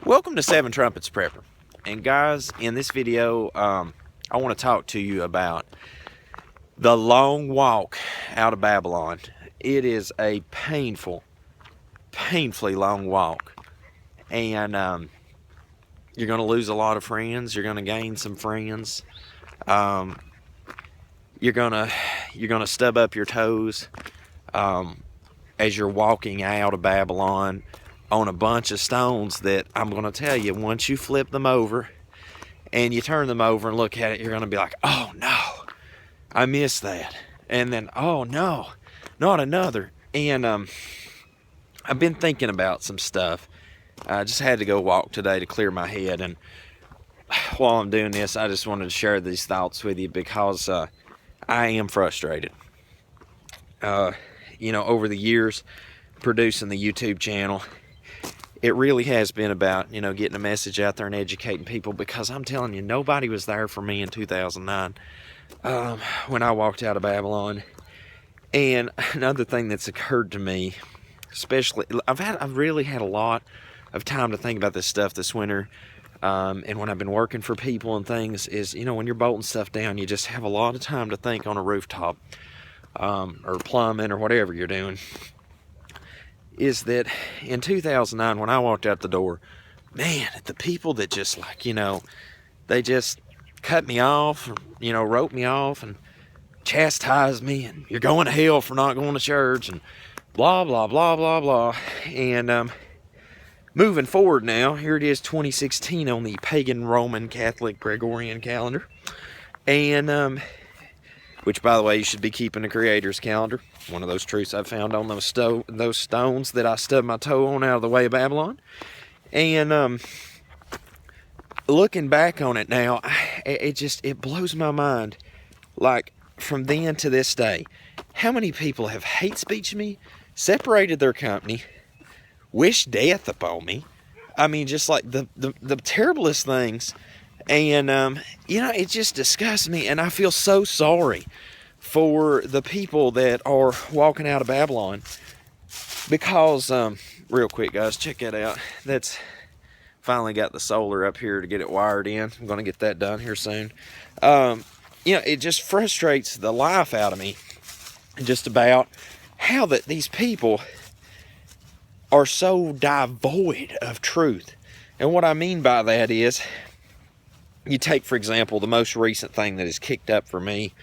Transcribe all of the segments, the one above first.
Welcome to Seven Trumpets Prepper. And guys, in this video, I want to talk to you about the long walk out of Babylon. It is a painfully long walk. And you're going to lose a lot of friends. You're going to gain some friends. You're gonna stub up your toes as you're walking out of Babylon on a bunch of stones that I'm going to tell you, once you flip them over and you turn them over and look at it, you're going to be like, oh no, I missed that. And then, oh no, not another. And I've been thinking about some stuff. I just had to go walk today to clear my head. And while I'm doing this, I just wanted to share these thoughts with you because I am frustrated. Over the years producing the YouTube channel, it really has been about, getting a message out there and educating people, because I'm telling you, nobody was there for me in 2009 when I walked out of Babylon. And another thing that's occurred to me, especially, I've really had a lot of time to think about this stuff this winter. And when I've been working for people and things, is, when you're bolting stuff down, you just have a lot of time to think on a rooftop, or plumbing or whatever you're doing. Is that in 2009, when I walked out the door, man, the people that just they just cut me off, wrote me off and chastised me, and you're going to hell for not going to church, and blah, blah, blah, blah, blah. And moving forward now, here it is, 2016 on the pagan Roman Catholic Gregorian calendar. And which, by the way, you should be keeping the Creator's calendar. One of those truths I found on those stones that I stubbed my toe on out of the way of Babylon. And looking back on it now, it blows my mind. Like, from then to this day, how many people have hate speeched me, separated their company, wished death upon me? I mean, just like the terriblest things. And, it just disgusts me, and I feel so sorry for the people that are walking out of Babylon, because, real quick, guys, check that out. That's finally got the solar up here to get it wired in. I'm going to get that done here soon. It just frustrates the life out of me just about how that these people are so devoid of truth. And what I mean by that is, you take, for example, the most recent thing that has kicked up for me,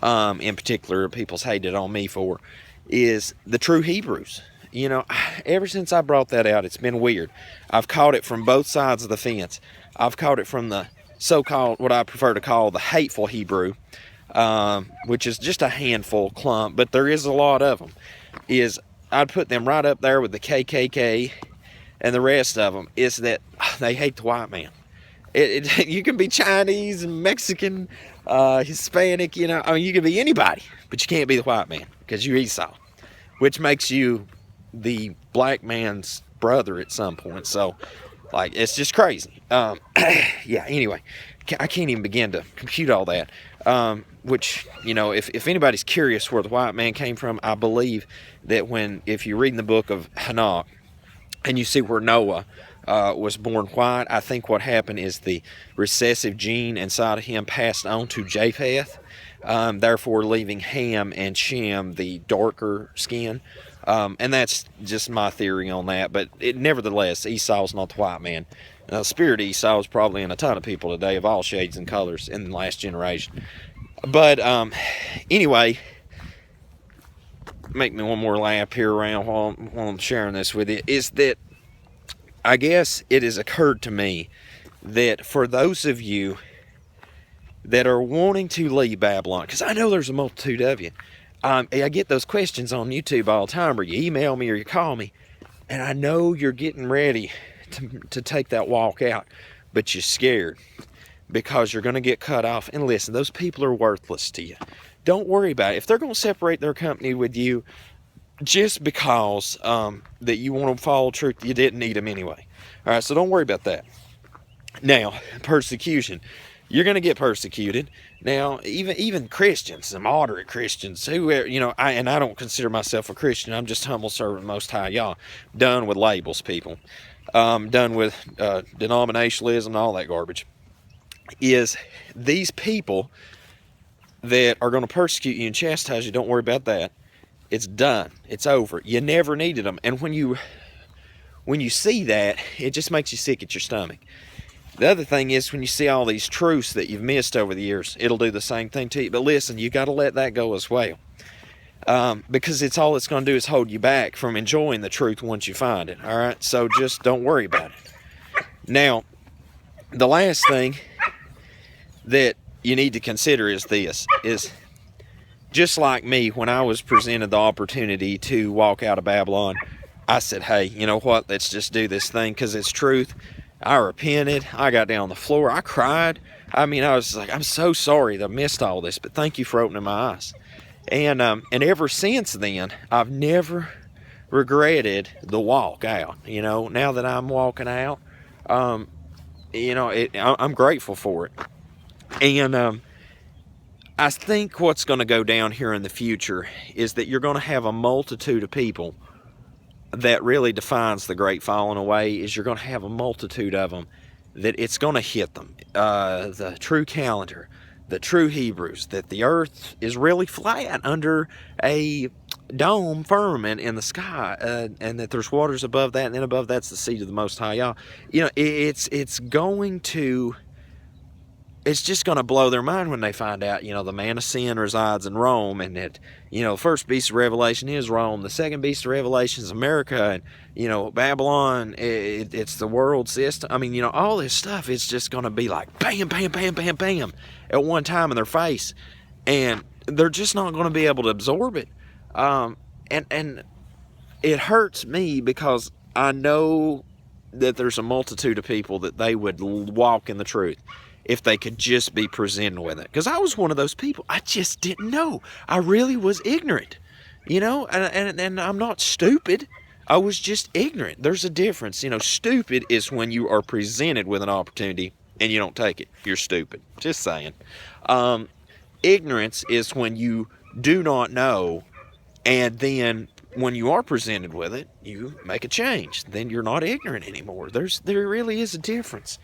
in particular, people's hated on me for, is the true Hebrews. Ever since I brought that out, it's been weird. I've caught it from both sides of the fence. I've caught it from the so-called, what I prefer to call the hateful Hebrew, which is just a handful clump, but there is a lot of them. I'd put them right up there with the KKK and the rest of them, is that they hate the white man. You can be Chinese and Mexican, Hispanic, you can be anybody, but you can't be the white man, because you're Esau, which makes you the black man's brother at some point. So, it's just crazy. Anyway, I can't even begin to compute all that. Which, if anybody's curious where the white man came from, I believe that if you read in the book of Enoch, and you see where Noah was born white, I think what happened is the recessive gene inside of him passed on to Japheth, therefore leaving Ham and Shem the darker skin. And that's just my theory on that. But nevertheless, Esau's not the white man. The spirit of Esau is probably in a ton of people today of all shades and colors in the last generation. But anyway, make me one more lap here around while I'm sharing this with you, is that I guess it has occurred to me that for those of you that are wanting to leave Babylon, because I know there's a multitude of you, I get those questions on YouTube all the time, or you email me or you call me, and I know you're getting ready to take that walk out, but you're scared because you're going to get cut off. And listen, those people are worthless to you. Don't worry about it. If they're going to separate their company with you just because that you want to follow truth, you didn't need them anyway. All right, so don't worry about that. Now, persecution. You're going to get persecuted. Now, even Christians, the moderate Christians, who, I don't consider myself a Christian. I'm just humble servant Most High Yah. Done with labels, people. done with denominationalism and all that garbage, is these people that are going to persecute you and chastise you, don't worry about that. It's done. It's over. You never needed them. And when you see that, it just makes you sick at your stomach. The other thing is, when you see all these truths that you've missed over the years, it'll do the same thing to you. But listen, you got to let that go as well. Because it's all it's going to do is hold you back from enjoying the truth once you find it. All right? So just don't worry about it. Now, the last thing that you need to consider is this, is just like me, when I was presented the opportunity to walk out of Babylon, I said, hey, you know what? Let's just do this thing because it's truth. I repented. I got down on the floor. I cried. I mean, I was like, I'm so sorry that I missed all this, but thank you for opening my eyes. And ever since then, I've never regretted the walk out. You know, now that I'm walking out, you know, I'm grateful for it. And I think what's going to go down here in the future is that you're going to have a multitude of people. That really defines the great falling away, is you're going to have a multitude of them that it's going to hit them. The true calendar, the true Hebrews, that the earth is really flat under a dome firmament in the sky, and that there's waters above that, and then above that's the seat of the Most High Yah. You know, it's just going to blow their mind when they find out, you know, the man of sin resides in Rome, and that, you know, the first beast of Revelation is Rome, the second beast of Revelation is America, and, you know, Babylon, it's the world system. I mean, you know, all this stuff is just going to be like bam, bam, bam, bam, bam at one time in their face, and they're just not going to be able to absorb it. And it hurts me because I know that there's a multitude of people that they would walk in the truth if they could just be presented with it. Because I was one of those people. I just didn't know. I really was ignorant, you know, and I'm not stupid. I was just ignorant. There's a difference. You know, stupid is when you are presented with an opportunity and you don't take it. You're stupid. Just saying. Ignorance is when you do not know, and then when you are presented with it, you make a change. Then you're not ignorant anymore. There really is a difference.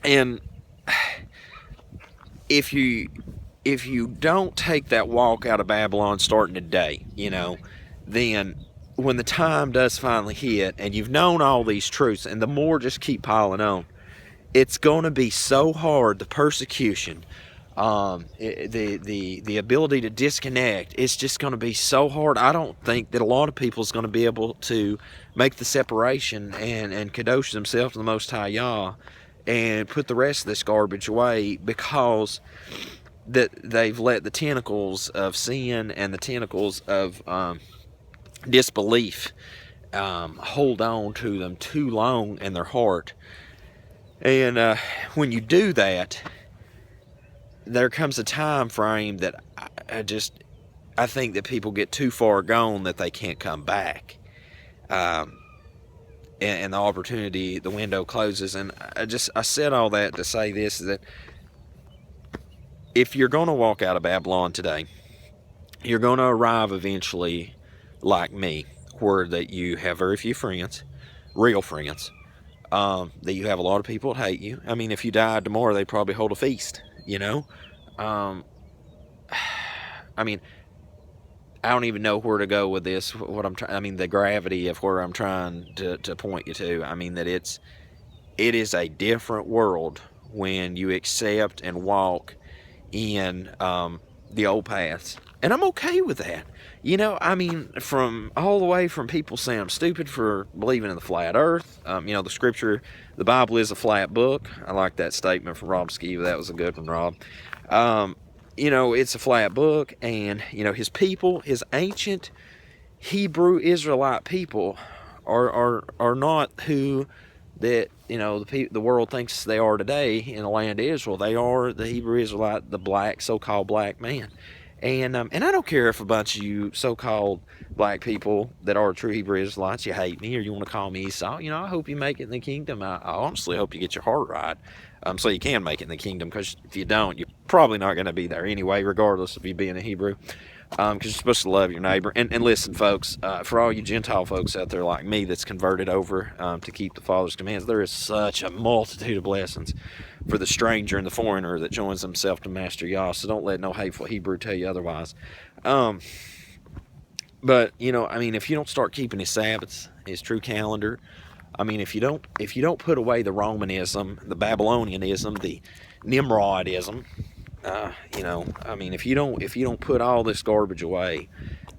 And if you don't take that walk out of Babylon starting today, you know, then when the time does finally hit and you've known all these truths, and the more just keep piling on, it's going to be so hard. The persecution, the ability to disconnect, it's just going to be so hard. I don't think that a lot of people is going to be able to make the separation and kadosh themselves to the Most High Yah and put the rest of this garbage away, because that they've let the tentacles of sin and the tentacles of disbelief hold on to them too long in their heart. And when you do that, there comes a time frame that I think that people get too far gone that they can't come back. And the opportunity, the window closes. And I said all that to say this, that if you're going to walk out of Babylon today, you're going to arrive eventually like me, where that you have very few friends, real friends, that you have a lot of people that hate you. I mean, if you died tomorrow, they'd probably hold a feast, you know? I mean, I don't even know where to go with this. The gravity of where I'm trying to point you to. I mean, that it is a different world when you accept and walk in the old paths. And I'm okay with that. You know, I mean, from all the way from people saying I'm stupid for believing in the flat earth. You know, the scripture, the Bible is a flat book. I like that statement from Rob Skiva. That was a good one, Rob. You know, it's a flat book, and, you know, his people, his ancient Hebrew Israelite people are not who that, you know, the world thinks they are today in the land of Israel. They are the Hebrew Israelite, the black, so-called black man. And I don't care if a bunch of you so-called black people that are true Hebrew Israelites, you hate me or you want to call me Esau. You know, I hope you make it in the kingdom. I honestly hope you get your heart right, so you can make it in the kingdom, because if you don't, you're probably not going to be there anyway, regardless of you being a Hebrew. Because you're supposed to love your neighbor. And listen, folks, for all you Gentile folks out there like me that's converted over to keep the Father's commands, there is such a multitude of blessings for the stranger and the foreigner that joins himself to Master Yah. So don't let no hateful Hebrew tell you otherwise. But I mean, if you don't start keeping his Sabbaths, his true calendar, I mean, if you don't put away the Romanism, the Babylonianism, the Nimrodism, I mean, if you don't put all this garbage away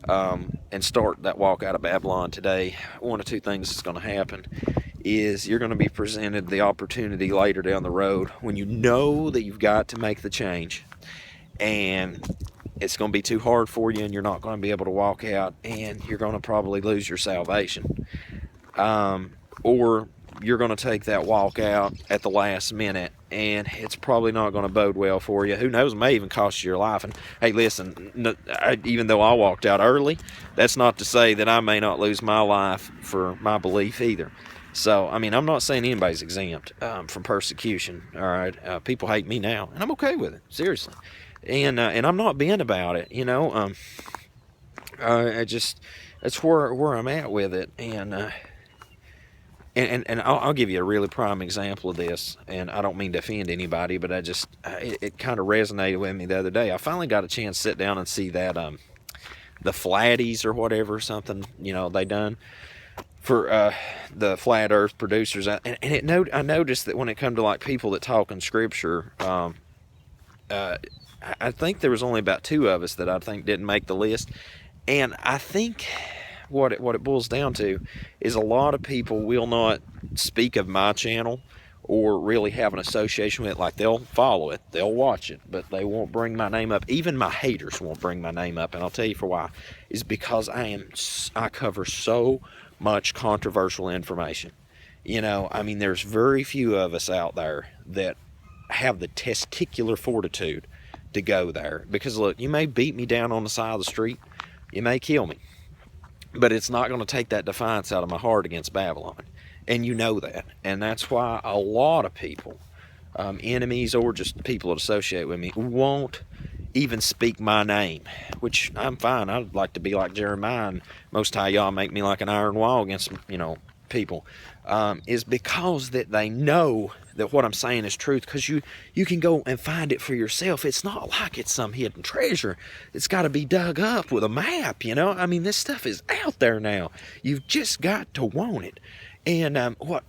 and start that walk out of Babylon today, one of two things is going to happen. Is you're going to be presented the opportunity later down the road when you know that you've got to make the change, and it's going to be too hard for you, and you're not going to be able to walk out, and you're going to probably lose your salvation. Or you're going to take that walk out at the last minute, and it's probably not going to bode well for you. Who knows, it may even cost you your life. And hey, listen, even though I walked out early, that's not to say that I may not lose my life for my belief either. So, I mean, I'm not saying anybody's exempt from persecution, all right? People hate me now, and I'm okay with it, seriously. And I'm not being about it, that's where I'm at with it. And I'll give you a really prime example of this, and I don't mean to offend anybody, but it kind of resonated with me the other day. I finally got a chance to sit down and see that the Flatties or whatever, something they done for the flat Earth producers, and I noticed that when it come to like people that talk in Scripture, I think there was only about 2 of us that I think didn't make the list, and I think what it boils down to is a lot of people will not speak of my channel or really have an association with it. Like, they'll follow it, they'll watch it, but they won't bring my name up. Even my haters won't bring my name up, and I'll tell you for why. Is because I cover so much controversial information. I mean, there's very few of us out there that have the testicular fortitude to go there. Because look, you may beat me down on the side of the street, you may kill me, but it's not going to take that defiance out of my heart against Babylon. And you know that. And that's why a lot of people, enemies or just people that associate with me, won't even speak my name, which I'm fine. I'd like to be like Jeremiah, and Most High Yah make me like an iron wall against people, is because that they know that what I'm saying is truth, because you can go and find it for yourself. It's not like it's some hidden treasure. It's got to be dug up with a map, I mean, this stuff is out there now. You've just got to want it. And what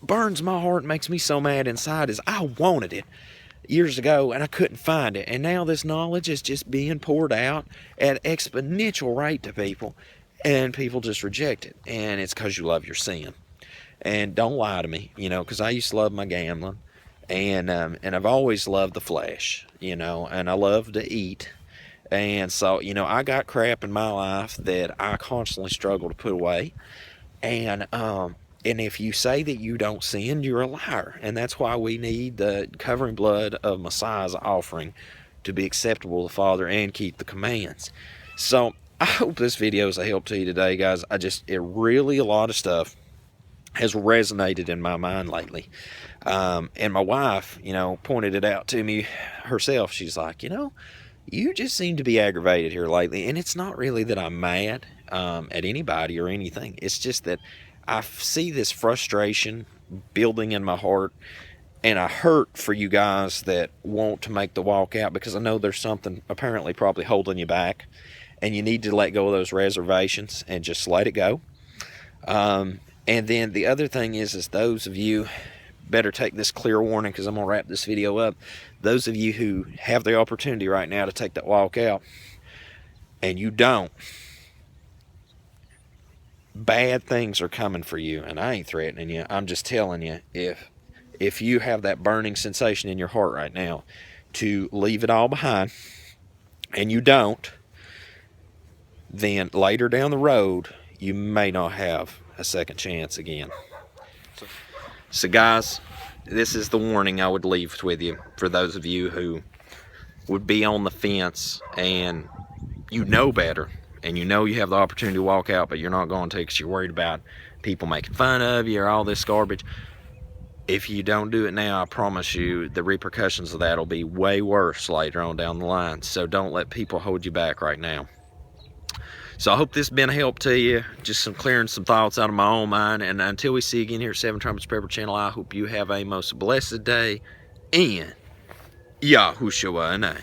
burns my heart and makes me so mad inside is I wanted it years ago and I couldn't find it, and now this knowledge is just being poured out at exponential rate to people, and people just reject it. And it's because you love your sin. And don't lie to me, because I used to love my gambling, and I've always loved the flesh, and I love to eat. And so, I got crap in my life that I constantly struggle to put away. And if you say that you don't sin, you're a liar. And that's why we need the covering blood of Messiah's offering to be acceptable to the Father and keep the commands. So I hope this video is a help to you today, guys. A lot of stuff has resonated in my mind lately. And my wife, pointed it out to me herself. She's like, you just seem to be aggravated here lately. And it's not really that I'm mad at anybody or anything. It's just that I see this frustration building in my heart, and I hurt for you guys that want to make the walk out, because I know there's something apparently probably holding you back, and you need to let go of those reservations and just let it go. And then the other thing is those of you, better take this clear warning, because I'm going to wrap this video up. Those of you who have the opportunity right now to take that walk out, and you don't, bad things are coming for you. And I ain't threatening you. I'm just telling you, if you have that burning sensation in your heart right now to leave it all behind, and you don't, then later down the road, you may not have a second chance again. So guys, this is the warning I would leave with you for those of you who would be on the fence and you know better, and you have the opportunity to walk out, but you're not going to because you're worried about people making fun of you or all this garbage. if you don't do it now, I promise you the repercussions of that will be way worse later on down the line. So don't let people hold you back right now. So I hope this has been a help to you. Just some clearing some thoughts out of my own mind. And until we see you again here at Seven Trumpets Prepper Channel, I hope you have a most blessed day. And Yahushua.